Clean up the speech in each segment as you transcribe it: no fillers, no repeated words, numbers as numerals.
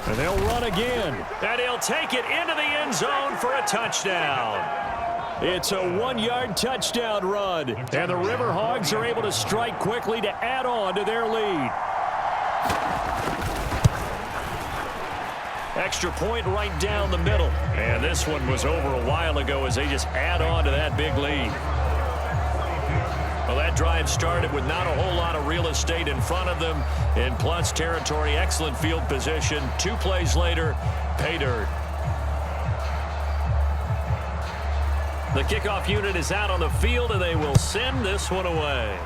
And they'll run again. And he'll take it into the end zone for a touchdown. It's a 1-yard touchdown run. And the River Hogs are able to strike quickly to add on to their lead. Extra point right down the middle. And this one was over a while ago as they just add on to that big lead. Well, that drive started with not a whole lot of real estate in front of them. In plus territory, excellent field position. 2 plays later, pay dirt. The kickoff unit is out on the field, and they will send this one away.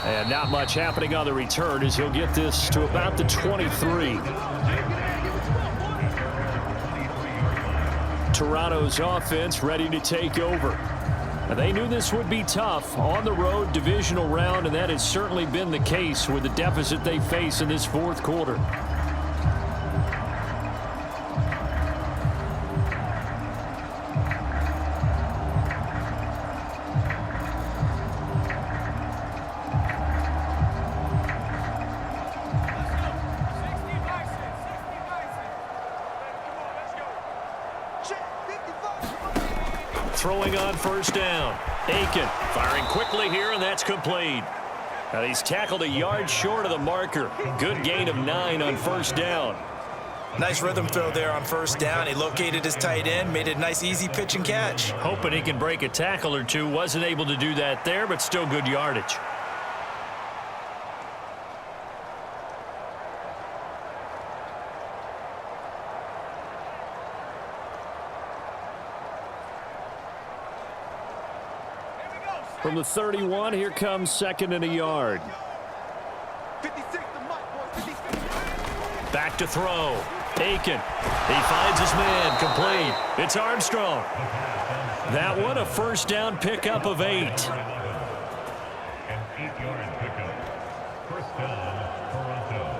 And not much happening on the return as he'll get this to about the 23. Toronto's offense ready to take over. And they knew this would be tough on the road divisional round, and that has certainly been the case with the deficit they face in this fourth quarter. Throwing on first down. Aiken firing quickly here, and that's complete. Now he's tackled a yard short of the marker. Good gain of 9 on first down. Nice rhythm throw there on first down. He located his tight end, made it a nice easy pitch and catch. Hoping he can break a tackle or two. Wasn't able to do that there, but still good yardage. From the 31, here comes 2nd and a yard. 56 to Mike, boys. 56. Back to throw. Aiken. He finds his man. Complete. It's Armstrong. That one a first down pickup of 8. An 8-yard pickup. First down, Toronto.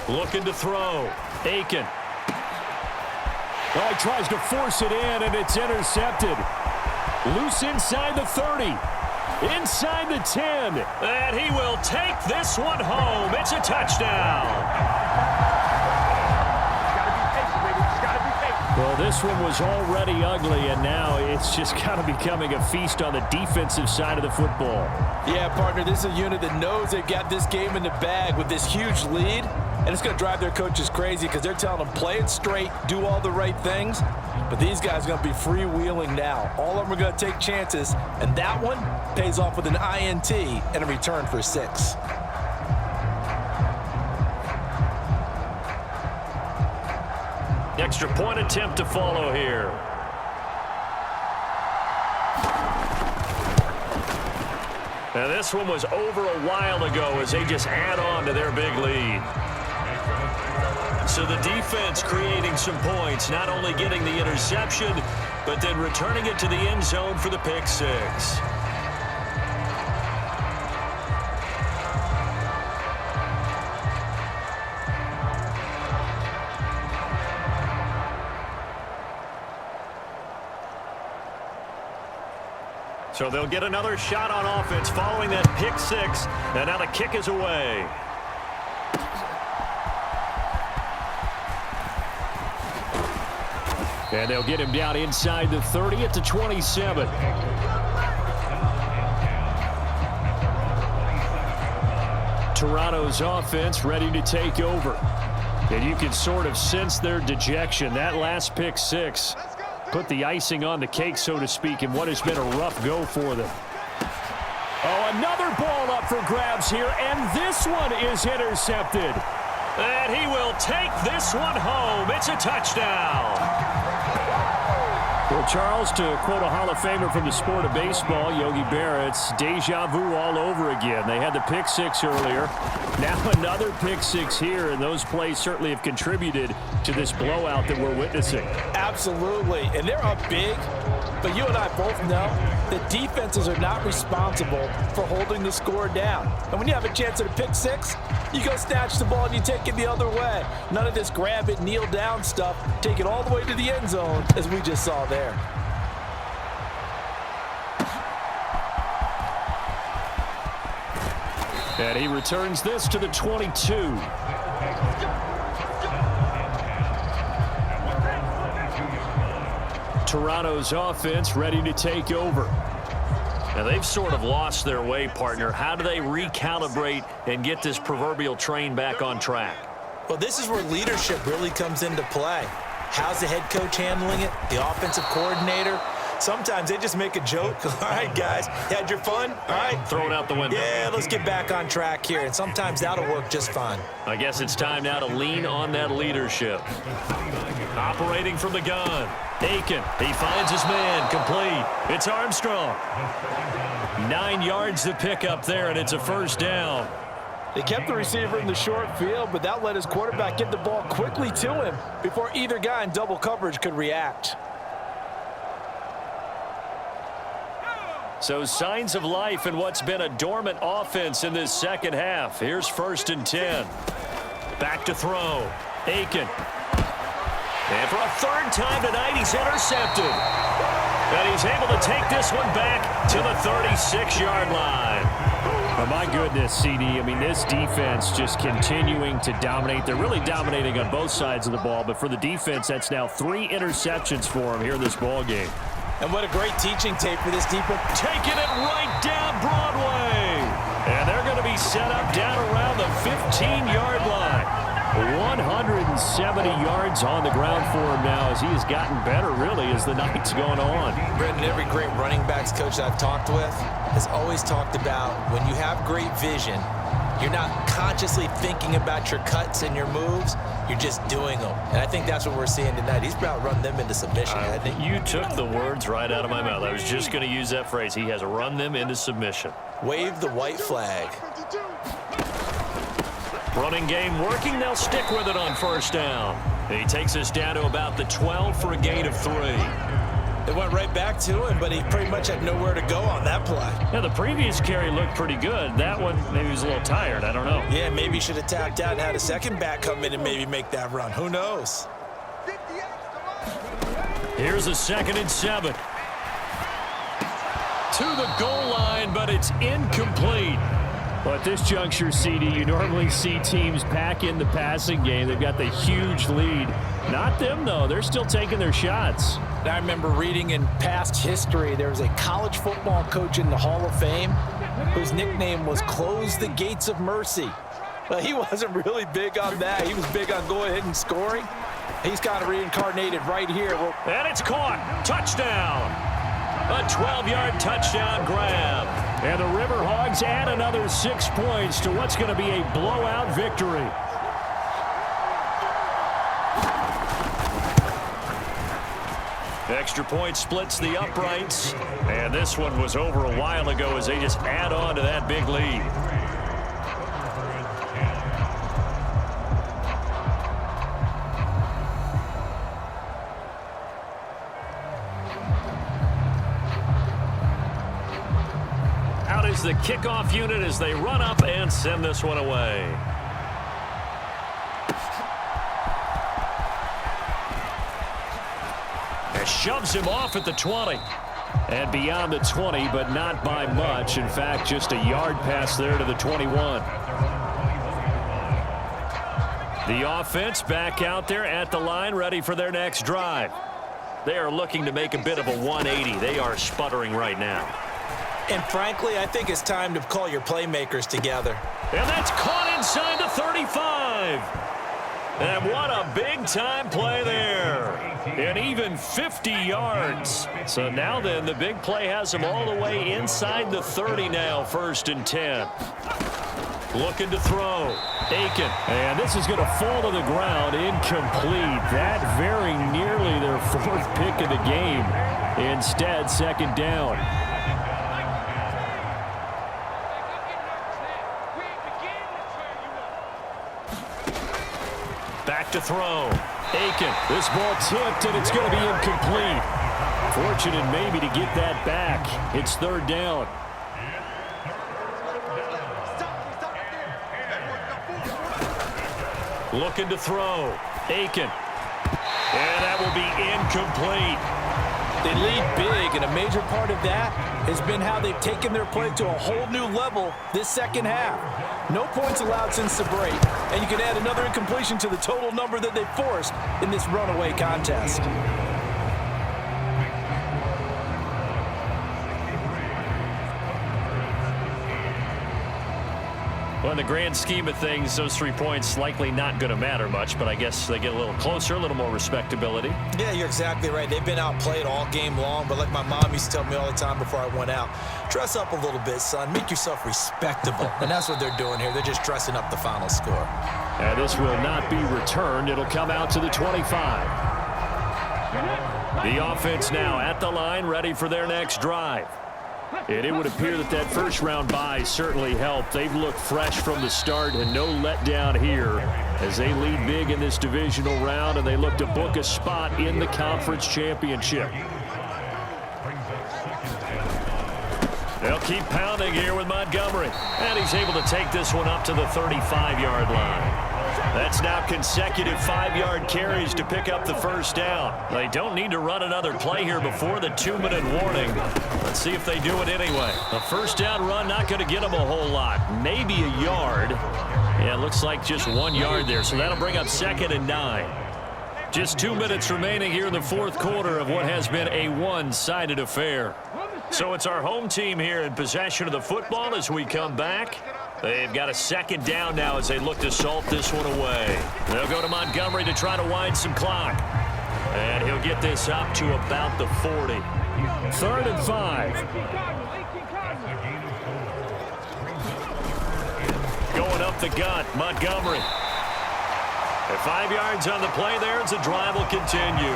Looking to throw. Aiken. Oh, he tries to force it in, and it's intercepted. Loose inside the 30. Inside the 10. And he will take this one home. It's a touchdown. Well, this one was already ugly, and now it's just kind of becoming a feast on the defensive side of the football. Yeah, partner, this is a unit that knows they've got this game in the bag with this huge lead, and it's going to drive their coaches crazy because they're telling them play it straight, do all the right things, but these guys are going to be freewheeling now. All of them are going to take chances, and that one pays off with an INT and a return for 6. Extra point attempt to follow here. Now this one was over a while ago as they just add on to their big lead. So the defense creating some points, not only getting the interception, but then returning it to the end zone for the pick 6. So they'll get another shot on offense following that pick 6. And now the kick is away. And they'll get him down inside the 30 at the 27. Toronto's offense ready to take over. And you can sort of sense their dejection. That last pick 6 put the icing on the cake, so to speak, in what has been a rough go for them. Oh, another ball up for grabs here, and this one is intercepted. And he will take this one home. It's a touchdown. Well, Charles, to quote a Hall of Famer from the sport of baseball, Yogi Berra, it's deja vu all over again. They had the pick six earlier. Now another pick six here, and those plays certainly have contributed to this blowout that we're witnessing. Absolutely, and they're up big, but you and I both know that defenses are not responsible for holding the score down. And when you have a chance at a pick six, you go snatch the ball and you take it the other way. None of this grab it, kneel down stuff. Take it all the way to the end zone, as we just saw there. And he returns this to the 22. Toronto's offense ready to take over. Now, they've sort of lost their way, partner. How do they recalibrate and get this proverbial train back on track? Well, this is where leadership really comes into play. How's the head coach handling it? The offensive coordinator? Sometimes they just make a joke. All right, guys, you had your fun? All right. Throw it out the window. Yeah, let's get back on track here. And sometimes that'll work just fine. I guess it's time now to lean on that leadership. Operating from the gun. Aiken, he finds his man, complete. It's Armstrong. 9 yards to pick up there, and it's a first down. They kept the receiver in the short field, but that let his quarterback get the ball quickly to him before either guy in double coverage could react. So signs of life in what's been a dormant offense in this second half. Here's 1st and 10. Back to throw. Aiken. And for a third time tonight, he's intercepted. And he's able to take this one back to the 36-yard line. Oh, my goodness, CD. I mean, this defense just continuing to dominate. They're really dominating on both sides of the ball. But for the defense, that's now 3 interceptions for them here in this ball game. And what a great teaching tape for this defense. Taking it right down Broadway. And they're going to be set up down around the 15-yard line. 170 yards on the ground for him now as he has gotten better, really, as the night's going on. Brendan, every great running backs coach I've talked with has always talked about when you have great vision, you're not consciously thinking about your cuts and your moves. You're just doing them. And I think that's what we're seeing tonight. He's about run them into submission. I think you took the words right out of my mouth. I was just going to use that phrase. He has run them into submission. Wave the white flag. Running game working. They'll stick with it on first down. He takes us down to about the 12 for a gain of 3. They went right back to him, but he pretty much had nowhere to go on that play. Yeah, the previous carry looked pretty good. That one, maybe he was a little tired. I don't know. Yeah, maybe he should have tapped out and had a second back come in and maybe make that run. Who knows? Here's a 2nd and 7. To the goal line, but it's incomplete. Well, at this juncture, CD, you normally see teams pack in the passing game. They've got the huge lead. Not them, though. They're still taking their shots. I remember reading in past history, there was a college football coach in the Hall of Fame whose nickname was Close the Gates of Mercy. Well, he wasn't really big on that. He was big on going ahead and scoring. He's kind of reincarnated right here. And it's caught. Touchdown. A 12-yard touchdown grab. And the River Hogs add another 6 points to what's going to be a blowout victory. Extra point splits the uprights. And this one was over a while ago as they just add on to that big lead. Out is the kickoff unit as they run up and send this one away. Shoves him off at the 20. And beyond the 20, but not by much. In fact, just a yard pass there to the 21. The offense back out there at the line, ready for their next drive. They are looking to make a bit of a 180. They are sputtering right now. And frankly, I think it's time to call your playmakers together. And that's caught inside the 35. And what a big-time play there. And even 50 yards. So now then, the big play has them all the way inside the 30 now, 1st and 10. Looking to throw. Aiken. And this is going to fall to the ground. Incomplete. That very nearly their fourth pick of the game. Instead, second down. Back to throw. Aiken. This ball tipped, and it's going to be incomplete. Fortunate maybe to get that back. It's third down. Looking to throw. Aiken. And that will be incomplete. They lead big, and a major part of that has been how they've taken their play to a whole new level this second half. No points allowed since the break, and you can add another incompletion to the total number that they forced in this runaway contest. Well, in the grand scheme of things, those 3 points likely not going to matter much, but I guess they get a little closer, a little more respectability. Yeah, you're exactly right. They've been outplayed all game long, but like my mom used to tell me all the time before I went out, dress up a little bit, son. Make yourself respectable. And that's what they're doing here. They're just dressing up the final score. And this will not be returned. It'll come out to the 25. The offense now at the line, ready for their next drive. And it would appear that that first-round bye certainly helped. They've looked fresh from the start and no letdown here as they lead big in this divisional round, and they look to book a spot in the conference championship. They'll keep pounding here with Montgomery. And he's able to take this one up to the 35-yard line. That's now consecutive 5-yard carries to pick up the first down. They don't need to run another play here before the 2-minute warning. Let's see if they do it anyway. A first down run not going to get them a whole lot. Maybe a yard. Yeah, it looks like just 1 yard there. So that'll bring up 2nd and 9. Just 2 minutes remaining here in the fourth quarter of what has been a one-sided affair. So it's our home team here in possession of the football as we come back. They've got a second down now as they look to salt this one away. They'll go to Montgomery to try to wind some clock. And he'll get this up to about the 40. 3rd and 5. Going up the gut, Montgomery. At 5 yards on the play there, as the drive will continue.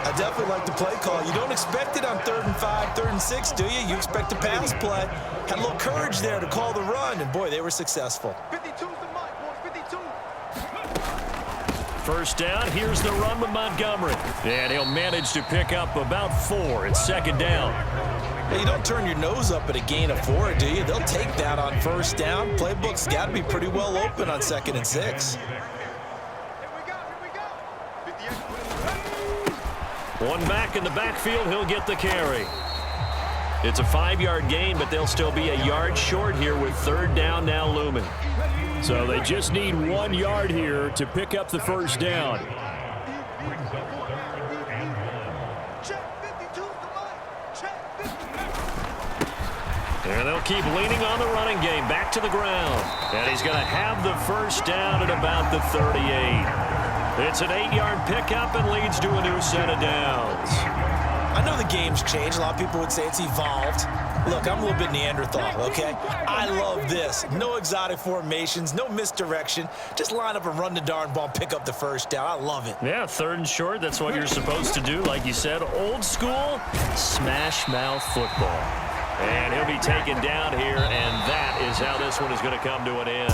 I definitely like the play call. You don't expect it on 3rd and 5, 3rd and 6, do you? You expect a pass play. Had a little courage there to call the run, and boy, they were successful. 52's the mark, boys, 52. First down, here's the run with Montgomery. And he'll manage to pick up about 4. It's 2nd down. Hey, you don't turn your nose up at a gain of 4, do you? They'll take that on first down. Playbook's got to be pretty well open on 2nd and 6. Here we go. 58. One back in the backfield, he'll get the carry. It's a 5-yard gain, but they'll still be a yard short here with 3rd down now looming. So they just need 1 yard here to pick up the first down. And they'll keep leaning on the running game. Back to the ground. And he's going to have the first down at about the 38. It's an 8-yard pickup and leads to a new set of downs. I know the game's changed. A lot of people would say it's evolved. Look, I'm a little bit Neanderthal, okay? I love this. No exotic formations, no misdirection. Just line up and run the darn ball, pick up the first down. I love it. Yeah, 3rd and short. That's what you're supposed to do. Like you said, old school smash mouth football. And he'll be taken down here, and that is how this one is going to come to an end.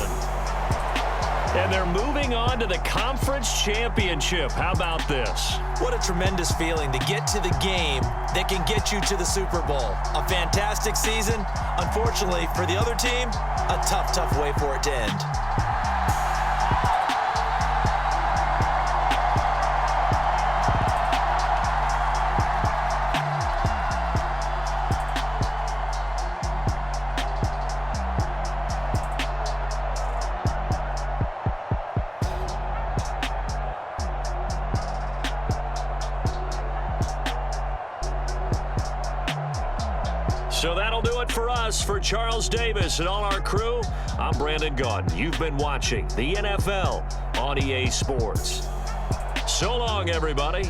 And they're moving on to the conference championship. How about this? What a tremendous feeling to get to the game that can get you to the Super Bowl. A fantastic season. Unfortunately, for the other team, a tough, tough way for it to end. So that'll do it for us. For Charles Davis and all our crew, I'm Brandon Gaudin. You've been watching the NFL on EA Sports. So long, everybody.